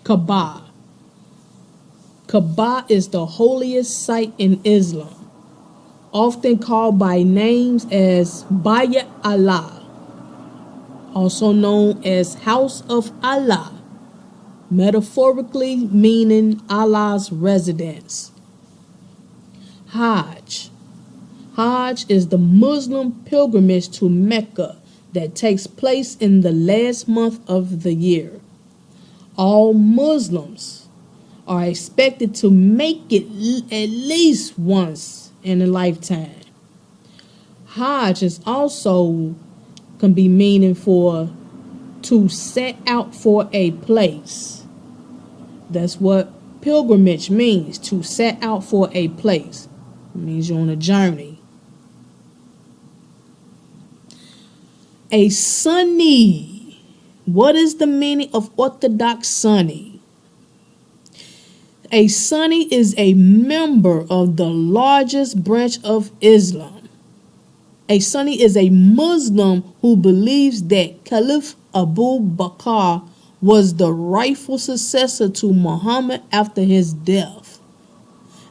Kaaba. Kaaba is the holiest site in Islam, often called by names as Bayt Allah, also known as House of Allah, metaphorically meaning Allah's residence. Hajj. Hajj is the Muslim pilgrimage to Mecca that takes place in the last month of the year. All Muslims are expected to make it at least once in a lifetime. Hajj is also can be meaning for to set out for a place. That's what pilgrimage means, to set out for a place. It means you're on a journey. A Sunni. What is the meaning of Orthodox Sunni? A Sunni is a member of the largest branch of Islam. A Sunni is a Muslim who believes that Caliph Abu Bakr was the rightful successor to Muhammad after his death.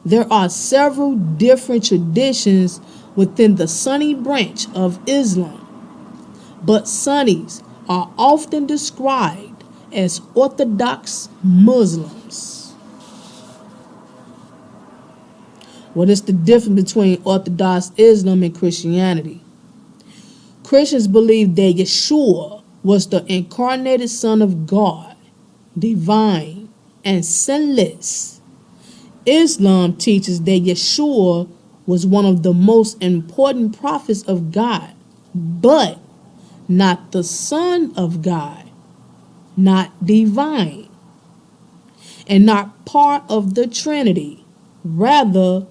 There are several different traditions within the Sunni branch of Islam, but Sunnis are often described as Orthodox Muslims. What is the difference between Orthodox Islam and Christianity? Christians believe that Yeshua was the incarnated Son of God, divine and sinless. Islam teaches that Yeshua was one of the most important prophets of God, but not the Son of God, not divine, and not part of the Trinity. Rather,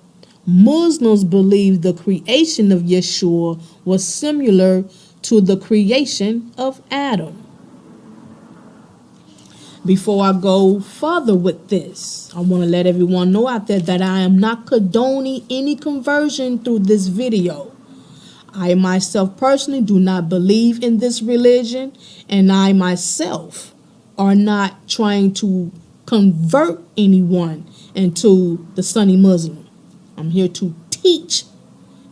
Muslims believe the creation of Yeshua was similar to the creation of Adam. Before I go further with this, I want to let everyone know out there that I am not condoning any conversion through this video. I myself personally do not believe in this religion, and I myself are not trying to convert anyone into the Sunni Muslim. I'm here to teach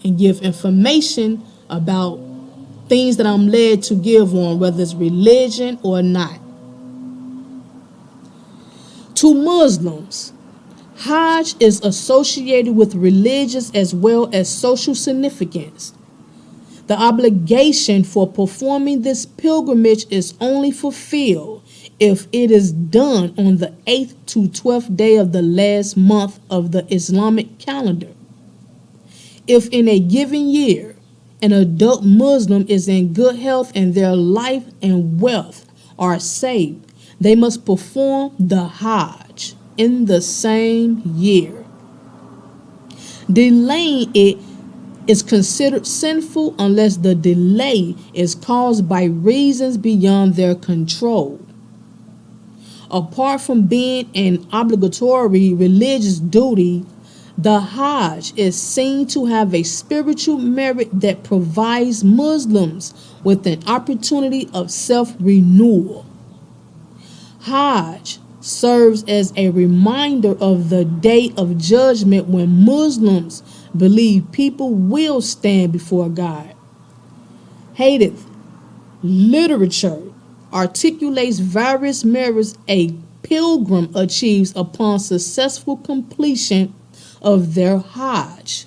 and give information about things that I'm led to give on, whether it's religion or not. To Muslims, Hajj is associated with religious as well as social significance. The obligation for performing this pilgrimage is only fulfilled if it is done on the 8th to 12th day of the last month of the Islamic calendar. If in a given year, an adult Muslim is in good health and their life and wealth are saved, they must perform the Hajj in the same year. Delaying it is considered sinful unless the delay is caused by reasons beyond their control. Apart from being an obligatory religious duty, the Hajj is seen to have a spiritual merit that provides Muslims with an opportunity of self-renewal. Hajj serves as a reminder of the day of judgment when Muslims believe people will stand before God. Hadith literature articulates various merits a pilgrim achieves upon successful completion of their Hajj.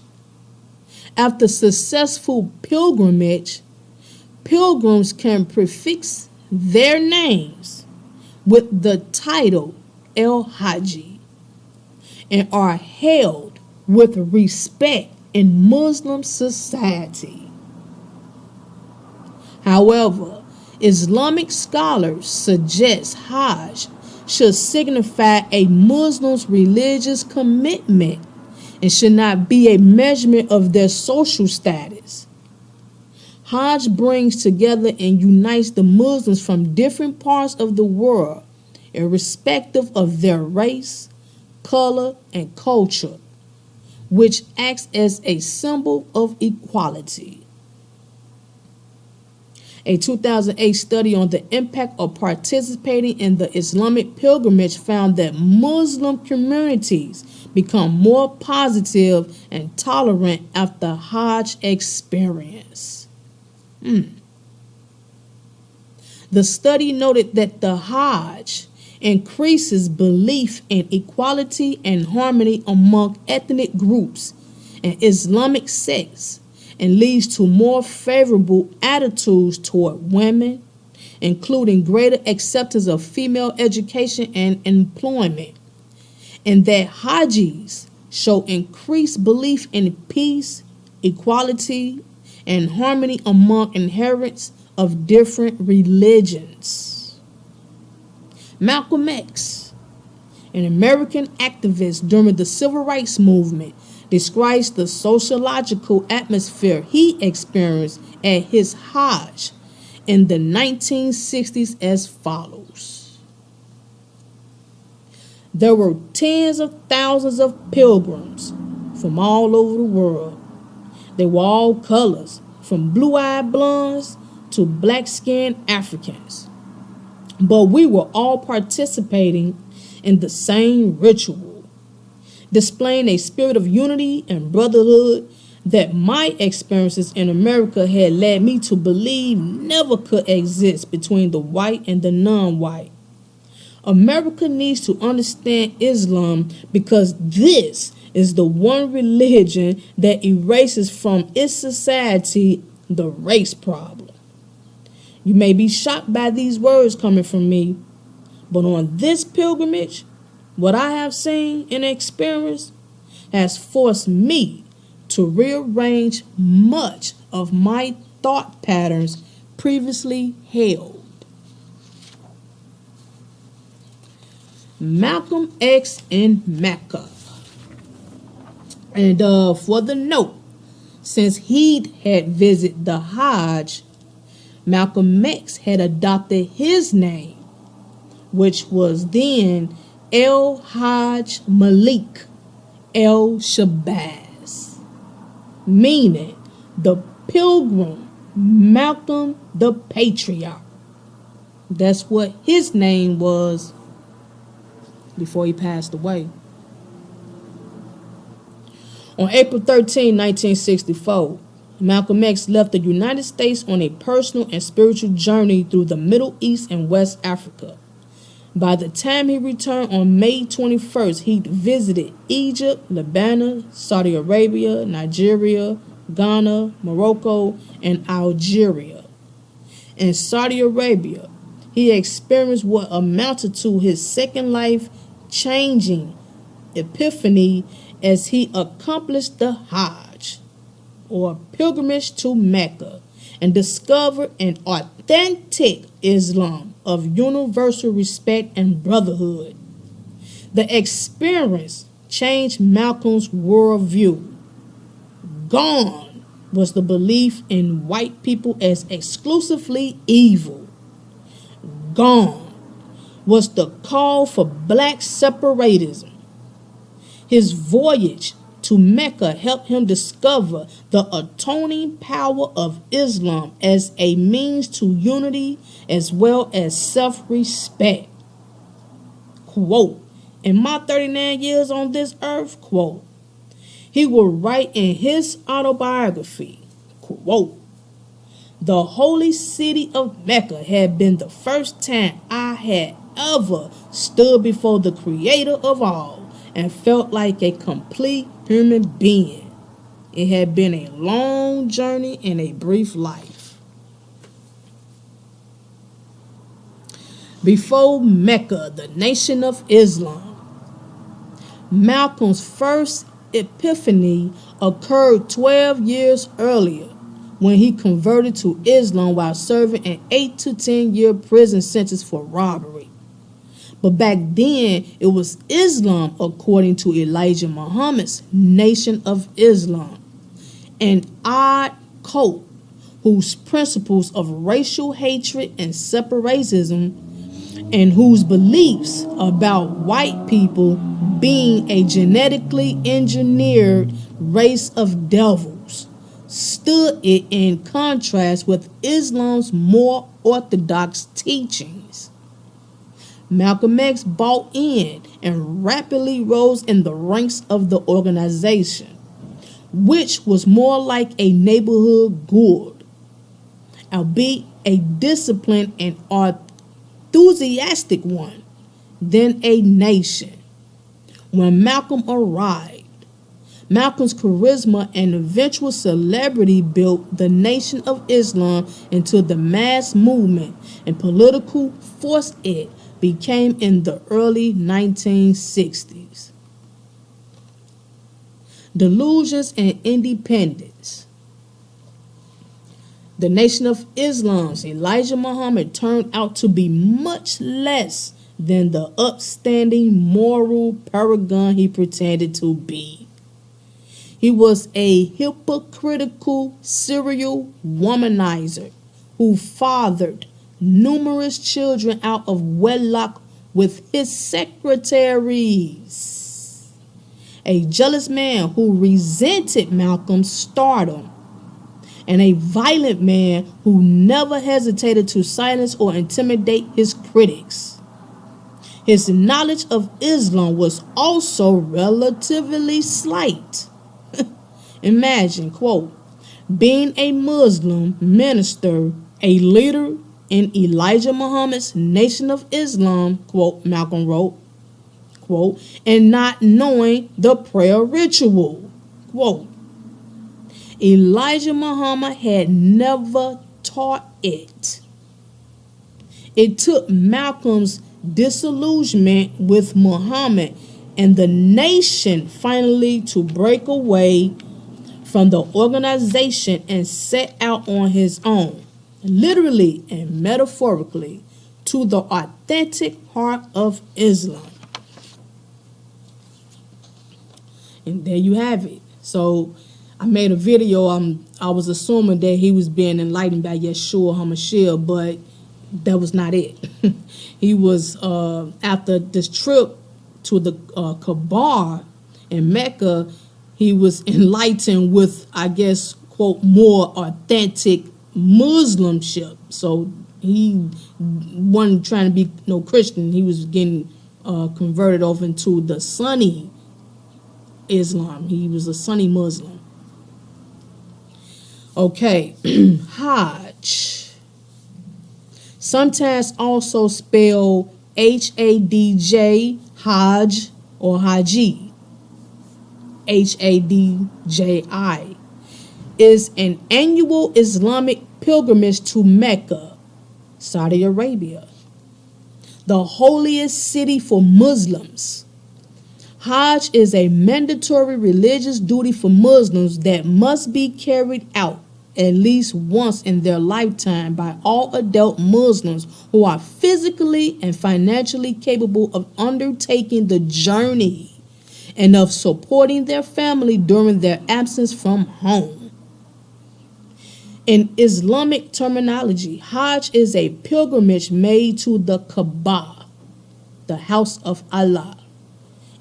After successful pilgrimage, pilgrims can prefix their names with the title El-Haji and are held with respect in Muslim society. However, Islamic scholars suggest Hajj should signify a Muslim's religious commitment and should not be a measurement of their social status. Hajj brings together and unites the Muslims from different parts of the world, irrespective of their race, color, and culture, which acts as a symbol of equality. A 2008 study on the impact of participating in the Islamic pilgrimage found that Muslim communities become more positive and tolerant after Hajj experience. The study noted that the Hajj increases belief in equality and harmony among ethnic groups and Islamic sects and leads to more favorable attitudes toward women, including greater acceptance of female education and employment, and that Hajis show increased belief in peace, equality, and harmony among adherents of different religions. Malcolm X, an American activist during the Civil Rights Movement, describes the sociological atmosphere he experienced at his Hajj in the 1960s as follows. There were tens of thousands of pilgrims from all over the world. They were all colors, from blue-eyed blondes to black-skinned Africans. But we were all participating in the same ritual, displaying a spirit of unity and brotherhood that my experiences in America had led me to believe never could exist between the white and the non-white. America needs to understand Islam because this is the one religion that erases from its society the race problem. You may be shocked by these words coming from me, but on this pilgrimage, what I have seen and experienced has forced me to rearrange much of my thought patterns previously held. Malcolm X in Mecca. And for the note, since he had visited the Hajj, Malcolm X had adopted his name, which was then El Hajj Malik El Shabazz, meaning the pilgrim Malcolm the Patriarch. That's what his name was before he passed away. On April 13, 1964, Malcolm X left the United States on a personal and spiritual journey through the Middle East and West Africa. By the time he returned on May 21st, he'd visited Egypt, Lebanon, Saudi Arabia, Nigeria, Ghana, Morocco, and Algeria. In Saudi Arabia, he experienced what amounted to his second life-changing epiphany as he accomplished the Hajj, or pilgrimage to Mecca, and discovered an authentic Islam of universal respect and brotherhood. The experience changed Malcolm's worldview. Gone was the belief in white people as exclusively evil. Gone was the call for black separatism. His voyage to Mecca helped him discover the atoning power of Islam as a means to unity as well as self-respect. Quote, in my 39 years on this earth, quote, he would write in his autobiography, quote, the holy city of Mecca had been the first time I had ever stood before the creator of all and felt like a complete human being. It had been a long journey and a brief life. Before Mecca, the Nation of Islam, Malcolm's first epiphany occurred 12 years earlier when he converted to Islam while serving an 8 to 10 year prison sentence for robbery. But back then, it was Islam according to Elijah Muhammad's Nation of Islam, an odd cult whose principles of racial hatred and separatism and whose beliefs about white people being a genetically engineered race of devils stood it in contrast with Islam's more orthodox teachings. Malcolm X bought in and rapidly rose in the ranks of the organization, which was more like a neighborhood guild, albeit a disciplined and enthusiastic one, than a nation. When Malcolm arrived, Malcolm's charisma and eventual celebrity built the Nation of Islam into the mass movement and political force it became in the early 1960s. Delusions and independence. The Nation of Islam's Elijah Muhammad turned out to be much less than the upstanding moral paragon he pretended to be. He was a hypocritical serial womanizer who fathered numerous children out of wedlock with his secretaries. A jealous man who resented Malcolm's stardom, and a violent man who never hesitated to silence or intimidate his critics. His knowledge of Islam was also relatively slight. Imagine, quote, being a Muslim minister, a leader in Elijah Muhammad's Nation of Islam, quote, Malcolm wrote, quote, and not knowing the prayer ritual, quote. Elijah Muhammad had never taught it. It took Malcolm's disillusionment with Muhammad and the nation finally to break away from the organization and set out on his own, literally and metaphorically, to the authentic heart of Islam. And there you have it. So I made a video. I was assuming that he was being enlightened by Yeshua HaMashiach, but that was not it. He was, after this trip to the Kaaba in Mecca, he was enlightened with, I guess, quote, more authentic Muslimship. So he wasn't trying to be no Christian. He was getting converted over into the Sunni Islam. He was a Sunni Muslim. Okay, Hajj. Sometimes also spelled Hadj, Hajj, or Haji, Hadji, is an annual Islamic pilgrimage to Mecca, Saudi Arabia, the holiest city for Muslims. Hajj is a mandatory religious duty for Muslims that must be carried out at least once in their lifetime by all adult Muslims who are physically and financially capable of undertaking the journey and of supporting their family during their absence from home. In Islamic terminology, Hajj is a pilgrimage made to the Kaaba, the house of Allah,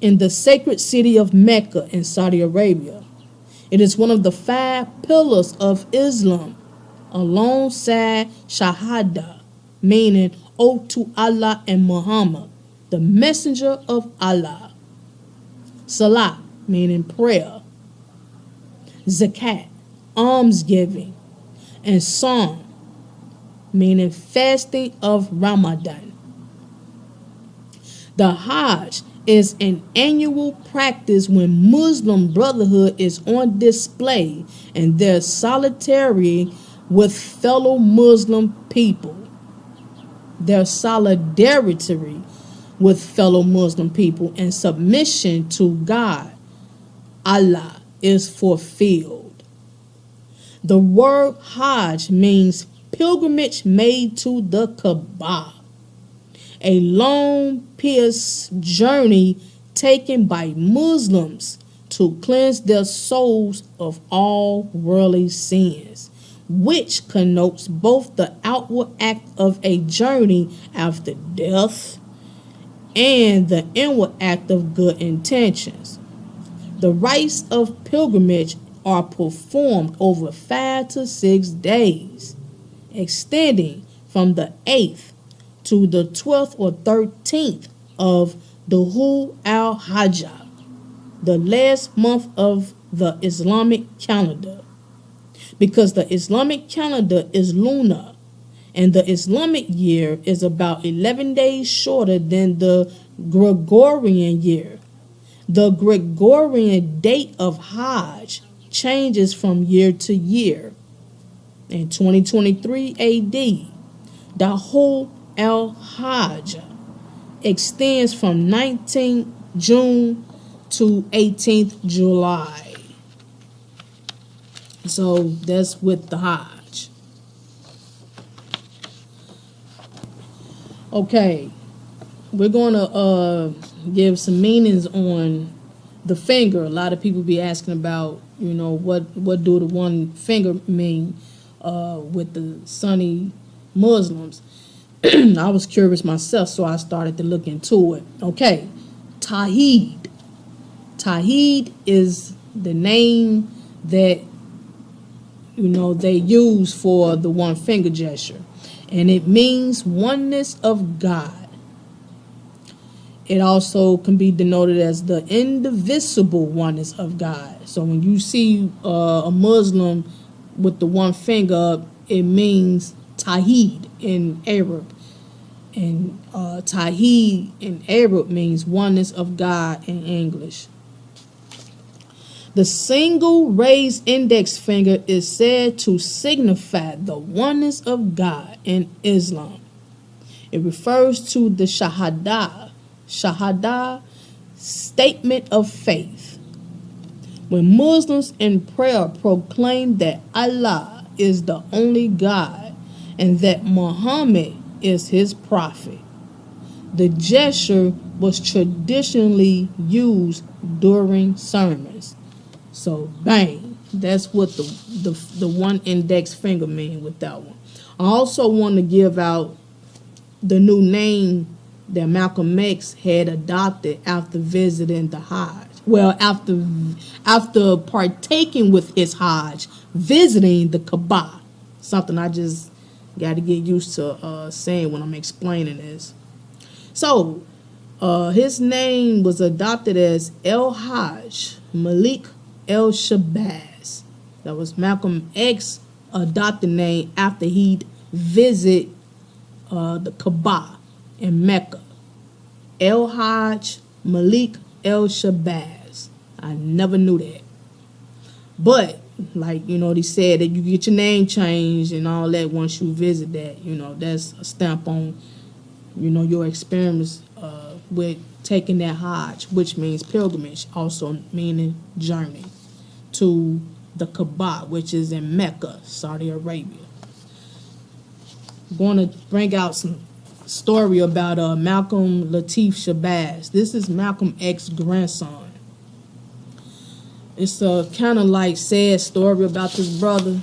in the sacred city of Mecca in Saudi Arabia. It is one of the 5 pillars of Islam, alongside Shahada, meaning oath to Allah and Muhammad, the messenger of Allah. Salah, meaning prayer. Zakat, almsgiving. And Sawm, meaning fasting of Ramadan. The Hajj is an annual practice when Muslim brotherhood is on display and their solidarity with fellow Muslim people. Their solidarity with fellow Muslim people and submission to God, Allah, is fulfilled. The word Hajj means pilgrimage made to the Kaaba, a long, pious journey taken by Muslims to cleanse their souls of all worldly sins, which connotes both the outward act of a journey after death and the inward act of good intentions. The rites of pilgrimage are performed over 5 to 6 days, extending from the 8th to the 12th or 13th of Dhul al-Hajjah, the last month of the Islamic calendar, because the Islamic calendar is lunar and the Islamic year is about 11 days shorter than the Gregorian year. The Gregorian date of Hajj changes from year to year. In 2023 AD, Dhul al-Hajj extends from 19th June to 18th July. So that's with the Hajj. Okay, we're going to give some meanings on the finger. A lot of people be asking about, what do the one finger mean with the Sunni Muslims. I was curious myself, so I started to look into it. Okay, Tawheed. Tawheed is the name that they use for the one finger gesture, and it means oneness of God. It also can be denoted as the indivisible oneness of God. So when you see a Muslim with the one finger up, it means Tawheed in Arab. And Tawheed in Arab means oneness of God in English. The single raised index finger is said to signify the oneness of God in Islam. It refers to the Shahada statement of faith. When Muslims in prayer proclaim that Allah is the only God and that Muhammad is his prophet, the gesture was traditionally used during sermons. So bang, that's what the one index finger mean with that one. I also want to give out the new name that Malcolm X had adopted after visiting the Hajj. Well, after partaking with his Hajj, visiting the Kaaba. Something I just got to get used to saying when I'm explaining this. So, his name was adopted as El Hajj Malik El Shabazz. That was Malcolm X adopted name after he'd visit the Kaaba in Mecca. El Hajj Malik El Shabazz. I never knew that. But, they said that you get your name changed and all that once you visit that. That's a stamp on, your experience with taking that Hajj, which means pilgrimage, also meaning journey to the Kaaba, which is in Mecca, Saudi Arabia. I'm going to bring out some story about Malcolm Latif Shabazz. This is Malcolm X's grandson. It's a kind of sad story about this brother,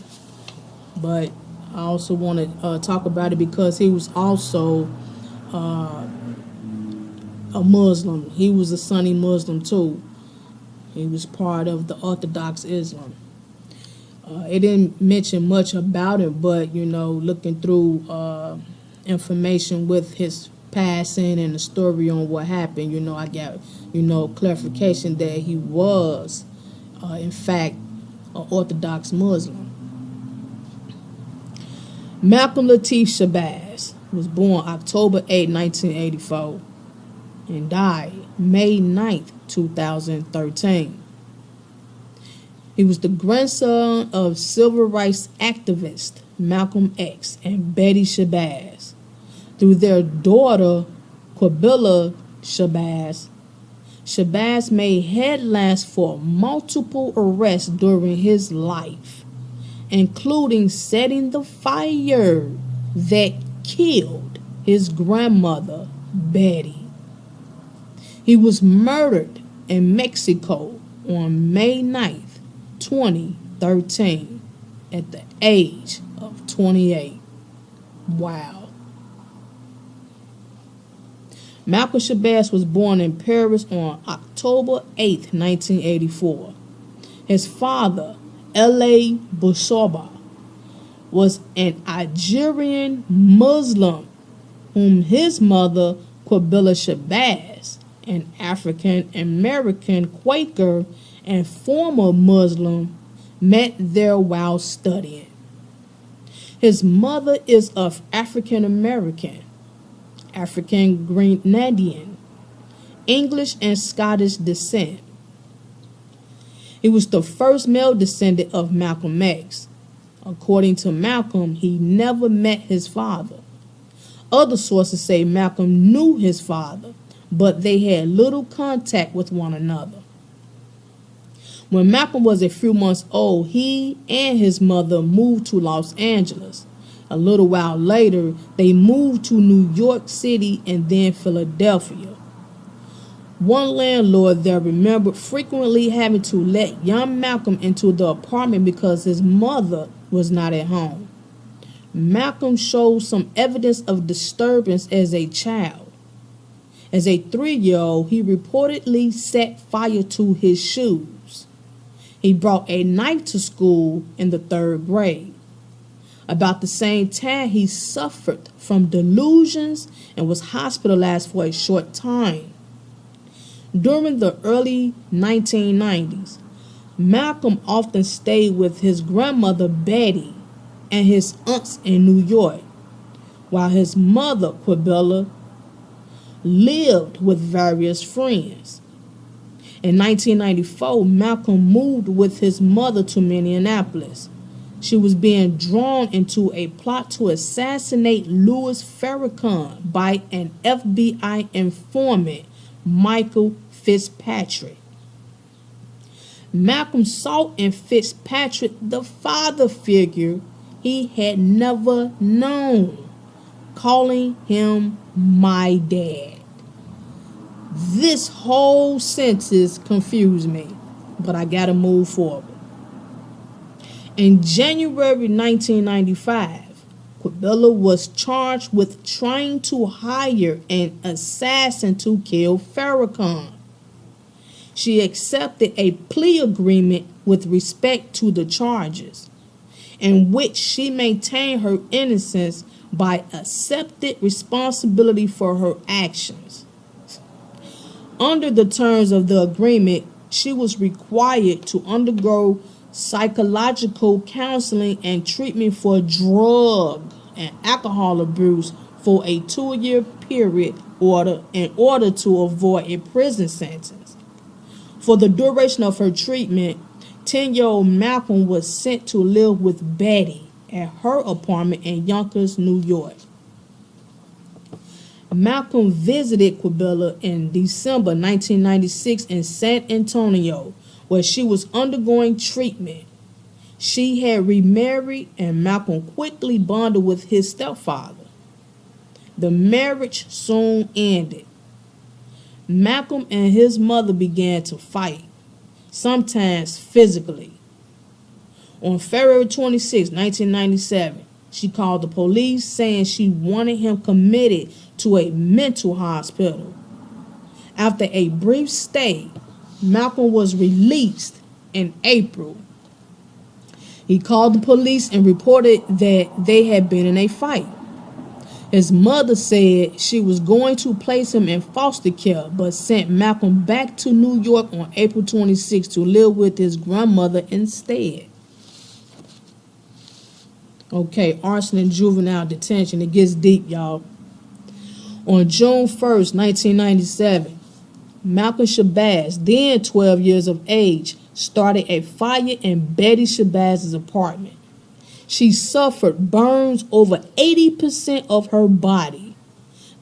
but I also want to talk about it because he was also a Muslim. He was a Sunni Muslim too. He was part of the Orthodox Islam. It didn't mention much about it, but looking through information with his passing and the story on what happened, I got clarification that he was in fact an Orthodox Muslim. Malcolm Latif Shabazz was born October 8, 1984 and died May 9th, 2013. He was the grandson of civil rights activist Malcolm X and Betty Shabazz. Through their daughter, Quabilla Shabazz, Shabazz made headlines for multiple arrests during his life, including setting the fire that killed his grandmother, Betty. He was murdered in Mexico on May 9th, 2013, at the age of 28. Wow. Malcolm Shabazz was born in Paris on October 8, 1984. His father, L.A. Bushoba, was an Algerian Muslim whom his mother, Quabilla Shabazz, an African American Quaker and former Muslim, met there while studying. His mother is of African American, African Grenadian, English and Scottish descent. He was the first male descendant of Malcolm X. According to Malcolm, he never met his father. Other sources say Malcolm knew his father, but they had little contact with one another. When Malcolm was a few months old, he and his mother moved to Los Angeles. A little while later, they moved to New York City and then Philadelphia. One landlord there remembered frequently having to let young Malcolm into the apartment because his mother was not at home. Malcolm showed some evidence of disturbance as a child. As a 3-year-old, he reportedly set fire to his shoes. He brought a knife to school in the 3rd grade. About the same time, he suffered from delusions and was hospitalized for a short time. During the early 1990s, Malcolm often stayed with his grandmother Betty and his aunts in New York, while his mother Quabilla lived with various friends. In 1994, Malcolm moved with his mother to Minneapolis. She was being drawn into a plot to assassinate Louis Farrakhan by an FBI informant, Michael Fitzpatrick. Malcolm saw in Fitzpatrick the father figure he had never known, calling him my dad. This whole sentence confused me, but I gotta move forward. In January 1995, Quabilla was charged with trying to hire an assassin to kill Farrakhan. She accepted a plea agreement with respect to the charges, in which she maintained her innocence by accepting responsibility for her actions. Under the terms of the agreement, she was required to undergo psychological counseling and treatment for drug and alcohol abuse for a 2-year period in order to avoid a prison sentence. For the duration of her treatment, 10-year-old Malcolm was sent to live with Betty at her apartment in Yonkers, New York. Malcolm visited Quabilla in December 1996 in San Antonio, where she was undergoing treatment. She had remarried, and Malcolm quickly bonded with his stepfather. The marriage soon ended. Malcolm and his mother began to fight, sometimes physically. On February 26, 1997, she called the police saying she wanted him committed to a mental hospital. After a brief stay, Malcolm was released in April. He called the police and reported that they had been in a fight. His mother said she was going to place him in foster care, but sent Malcolm back to New York on April 26 to live with his grandmother instead. Okay, arson and juvenile detention. It gets deep, y'all. On June 1st, 1997, Malcolm Shabazz, then 12 years of age, started a fire in Betty Shabazz's apartment. She suffered burns over 80% of her body.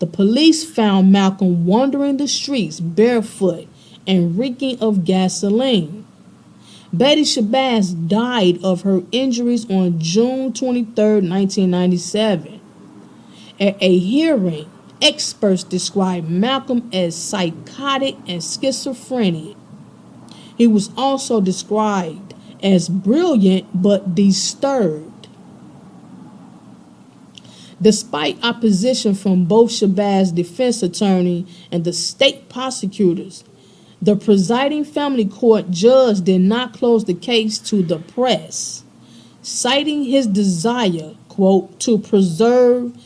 The police found Malcolm wandering the streets barefoot and reeking of gasoline. Betty Shabazz died of her injuries on June 23, 1997. At a hearing, experts described Malcolm as psychotic and schizophrenic. He was also described as brilliant but disturbed. Despite opposition from both Shabazz's defense attorney and the state prosecutors, The presiding family court judge did not close the case to the press, citing his desire, quote, to preserve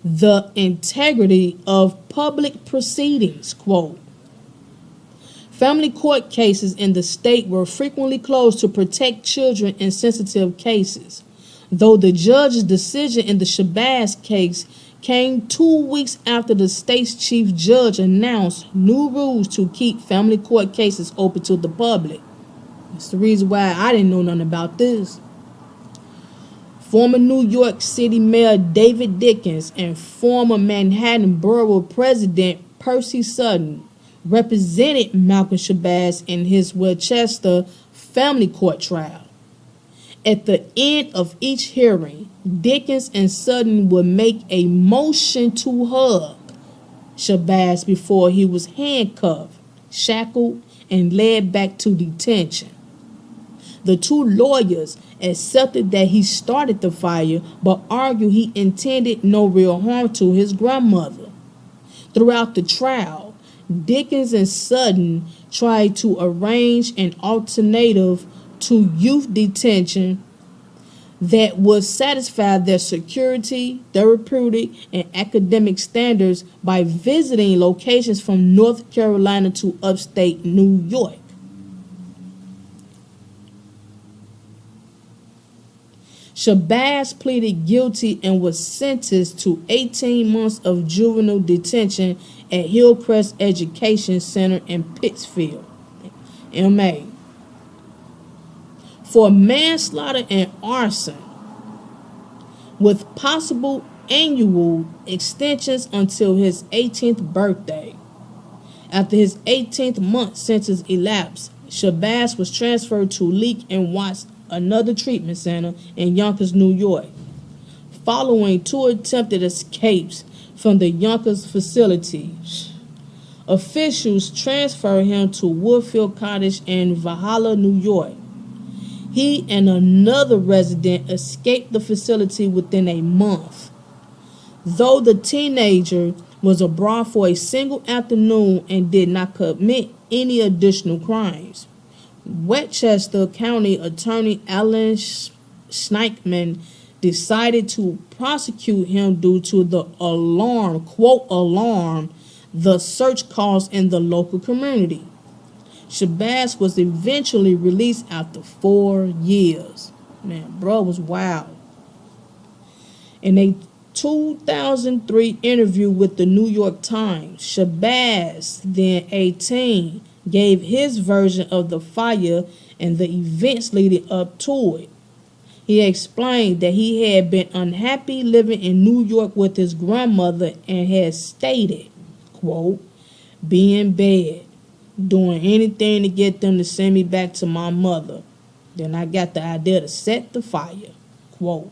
the integrity of public proceedings, quote. Family court cases in the state were frequently closed to protect children in sensitive cases, though the judge's decision in the Shabazz case came 2 weeks after the state's chief judge announced new rules to keep family court cases open to the public. That's the reason why I didn't know nothing about this. Former New York City Mayor David Dickens and former Manhattan Borough President Percy Sutton represented Malcolm Shabazz in his Westchester family court trial. At the end of each hearing, Dickens and Sutton would make a motion to hug Shabazz before he was handcuffed, shackled, and led back to detention. The two lawyers accepted that he started the fire, but argued he intended no real harm to his grandmother. Throughout the trial, Dickens and Sutton tried to arrange an alternative to youth detention that would satisfy their security, therapeutic, and academic standards by visiting locations from North Carolina to upstate New York. Shabazz pleaded guilty and was sentenced to 18 months of juvenile detention at Hillcrest Education Center in Pittsfield, MA, for manslaughter and arson, with possible annual extensions until his 18th birthday. After his 18th month sentence elapsed, Shabazz was transferred to Leak and Watts, another treatment center in Yonkers, New York. Following 2 attempted escapes from the Yonkers facility, officials transferred him to Woodfield Cottage in Valhalla, New York. He and another resident escaped the facility within a month. Though the teenager was abroad for a single afternoon and did not commit any additional crimes, Westchester County Attorney Alan Schneikman decided to prosecute him due to the alarm, the search caused in the local community. Shabazz was eventually released after 4 years. Man, bro was wild. In a 2003 interview with the New York Times, Shabazz, then 18, gave his version of the fire and the events leading up to it. He explained that he had been unhappy living in New York with his grandmother and had stated, quote, "Be in bed, doing anything to get them to send me back to my mother. Then I got the idea to set the fire," quote.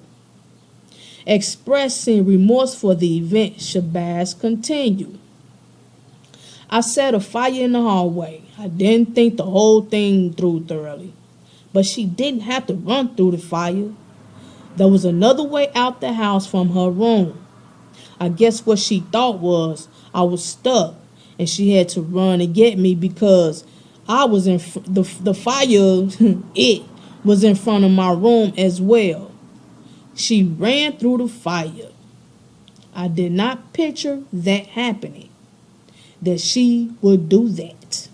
Expressing remorse for the event, Shabazz continued, "I set a fire in the hallway. I didn't think the whole thing through thoroughly. But she didn't have to run through the fire. There was another way out the house from her room. I guess what she thought was I was stuck and she had to run and get me because I was in the fire, it was in front of my room as well. She ran through the fire. I did not picture that happening, that she would do that."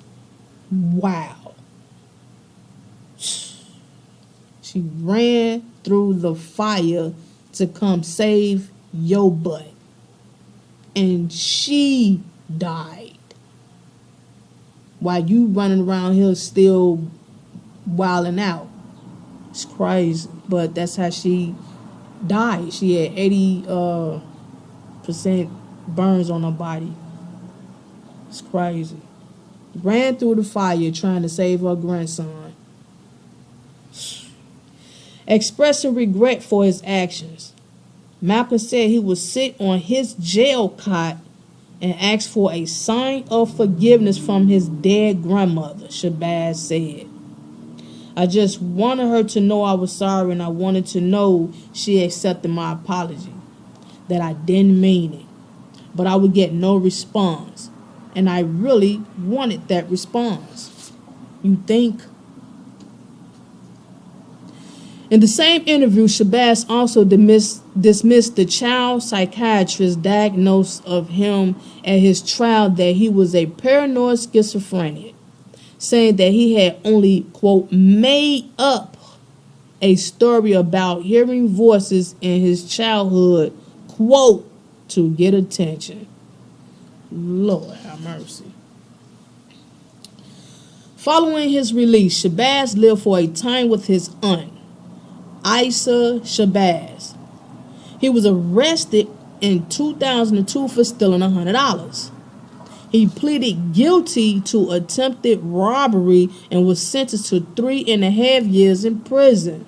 Wow. She ran through the fire to come save your butt. And she died. While you running around here still wilding out. It's crazy. But that's how she died. She had 80% burns on her body. It's crazy. Ran through the fire trying to save her grandson. Expressing regret for his actions, Malcolm said he would sit on his jail cot and ask for a sign of forgiveness from his dead grandmother, Shabazz said. "I just wanted her to know I was sorry, and I wanted to know she accepted my apology, that I didn't mean it. But I would get no response, And I really wanted that response. You think? In the same interview, Shabazz also dismissed the child psychiatrist's diagnosis of him at his trial that he was a paranoid schizophrenic, saying that he had only, quote, made up a story about hearing voices in his childhood, quote, to get attention. Lord have mercy. Following his release, Shabazz lived for a time with his aunt, Isa Shabazz. He was arrested in 2002 for stealing $100. He pleaded guilty to attempted robbery and was sentenced to 3.5 years in prison.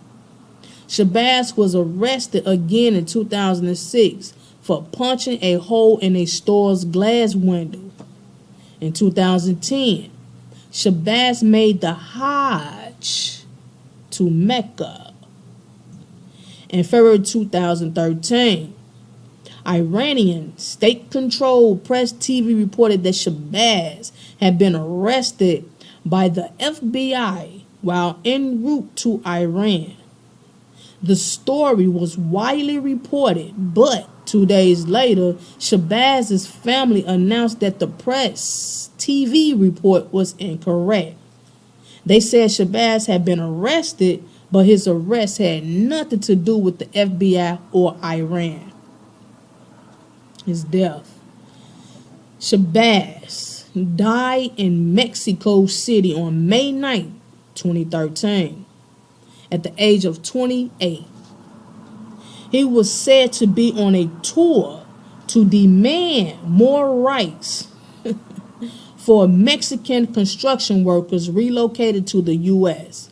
Shabazz was arrested again in 2006 for punching a hole in a store's glass window. In 2010, Shabazz made the Hajj to Mecca. In February 2013, Iranian state-controlled press TV reported that Shabazz had been arrested by the FBI while en route to Iran. The story was widely reported, but 2 days later, Shabazz's family announced that the press TV report was incorrect. They said Shabazz had been arrested, but his arrest had nothing to do with the FBI or Iran. His death. Shabazz died in Mexico City on May 9, 2013, at the age of 28. He was said to be on a tour to demand more rights for Mexican construction workers relocated to the U.S.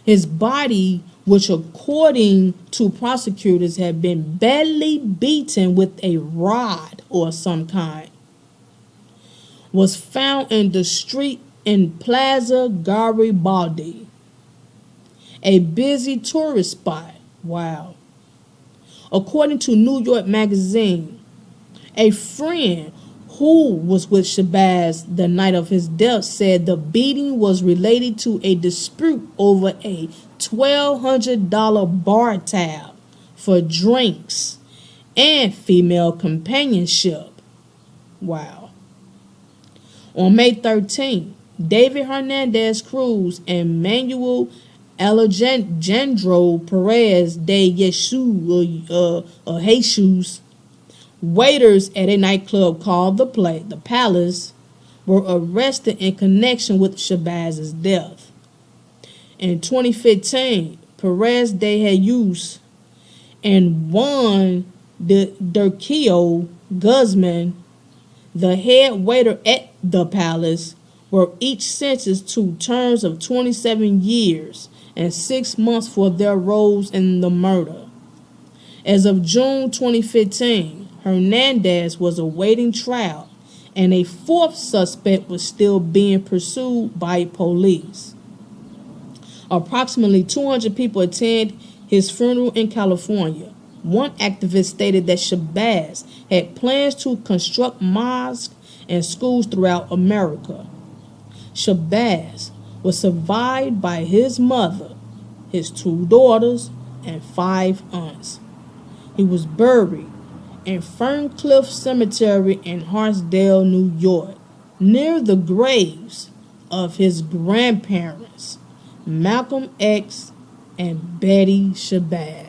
His body, which according to prosecutors had been badly beaten with a rod or some kind, was found in the street in Plaza Garibaldi, a busy tourist spot. Wow. According to New York Magazine, a friend who was with Shabazz the night of his death said the beating was related to a dispute over a $1,200 bar tab for drinks and female companionship. Wow. On May 13, David Hernandez Cruz and Manuel Alejandro Perez de Jesus, waiters at a nightclub called The Palace, were arrested in connection with Shabazz's death. In 2015, Perez de Jesus and Juan de Durquio Guzman, the head waiter at The Palace, were each sentenced to terms of 27 years and 6 months for their roles in the murder. As of June 2015, Hernandez was awaiting trial, and a fourth suspect was still being pursued by police. Approximately 200 people attended his funeral in California. One activist stated that Shabazz had plans to construct mosques and schools throughout America. Shabazz was survived by his mother, his 2 daughters, and 5 aunts. He was buried in Ferncliff Cemetery in Hartsdale, New York, near the graves of his grandparents, Malcolm X and Betty Shabazz.